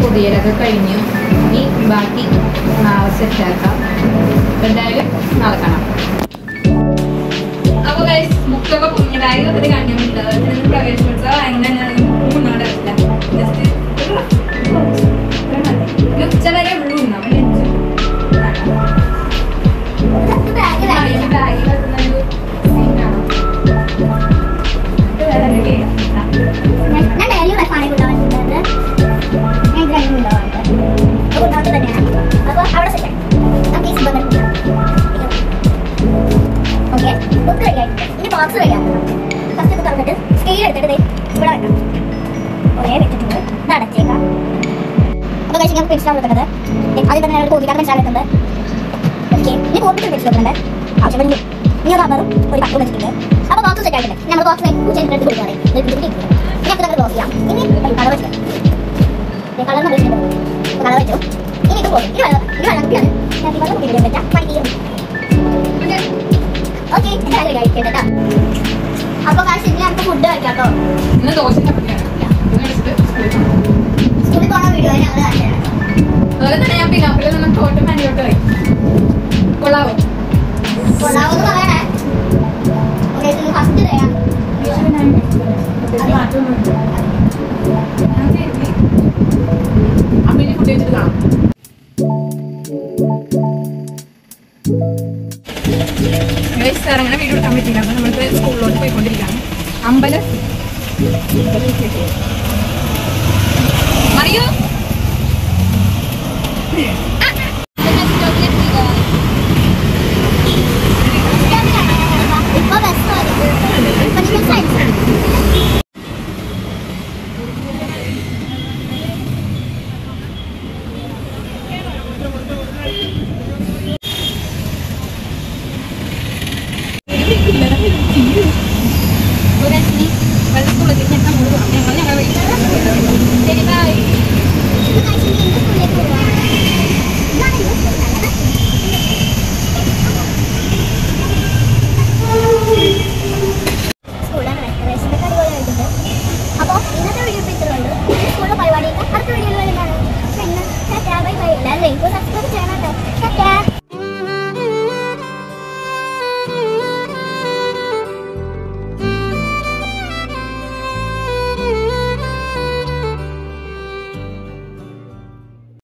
പുതിയതൊക്കെ കഴിഞ്ഞു. ഇനി ബാക്കി നാളെ സെറ്റാക്കാം. എന്തായാലും നാളെ കാണാം. അപ്പൊ ബുക്കൊക്കെ പുതിയതായി ഒത്തിരി കാണിക്കുന്നുണ്ട്. പ്രവേശിച്ച എങ്ങനെ മൂന്നാടല്ല ഉച്ച വരെ ഉള്ളൂ. ഇനി ബോക്സ് വയ്യാക്കണം. ഫസ്റ്റ് തുറന്നിട്ട് സ്കെയിൽ എടുത്തിട്ട് ഇവിടെ വെക്കണം. ഒരേ വെച്ചിട്ടുണ്ട്. ഇത് അടച്ചേക്കാം. അപ്പോൾ കഴിച്ച് ഞാൻ പെൻസിലാണ് വെക്കുന്നത്. അതിൽ തന്നെ ഞങ്ങൾ കോപ്പിക്കാർ പെൻസിലാണ് വെക്കുന്നത്. ഓക്കെ, ഇനി കോപ്പിട്ട് പെൻസിൽ വെക്കുന്നുണ്ട്. ആവശ്യമില്ല. ഇനി ഒരു റബ്ബറും ഒരു കട്ടും വെച്ചിട്ടുണ്ട്. അപ്പോൾ ബോക്സ് സെറ്റ് ആയിട്ടുണ്ട്. നമ്മൾ ബോക്സ് എടുത്ത് കൊടുക്കുകയാണ്. ഇനി നമുക്ക് നമ്മൾ ക്ലോസ് ചെയ്യാം. ഇനി കളർ വെച്ചിട്ട് കളർ നമ്മൾ വെച്ചിട്ടുണ്ട്. കളർ വെച്ചു. ഇനി ഇത് പോകും. ഇത് വെള്ളം കുട്ടിയാണ്. ഞാൻ ഈ വെള്ളം കുട്ടിയുടെ വെച്ചാൽ പണി തീരും. ഓക്കെ, എന്തായാലും കഴിക്കട്ടോ. അപ്പൊ കാശ് ഇനി നമുക്ക് ഫുഡ് കഴിക്കാട്ടോ. സ്കൂളിൽ പോണ വീഡിയോ ഞങ്ങൾ കാണിച്ചു. അതുപോലെ തന്നെ ഞാൻ പിന്നാപ്പിൽ നിന്ന് തോട്ടം വേണ്ടിയോട്ട് കഴിക്കും. കൊള്ളാവോ? കൊള്ളാവോന്ന് പറയണേ. ഫസ്റ്റ് ചെയ്യാം. അപ്പൊ ഇനി ഫുഡ് കഴിച്ചിട്ട് കാണാം. അങ്ങനെ വീഡിയോ എടുക്കാൻ പറ്റില്ല. അപ്പൊ നമ്മൾക്ക് സ്കൂളിലോട്ട് പോയിക്കൊണ്ടിരിക്കുകയാണ്. അമ്പലം അറിയോ?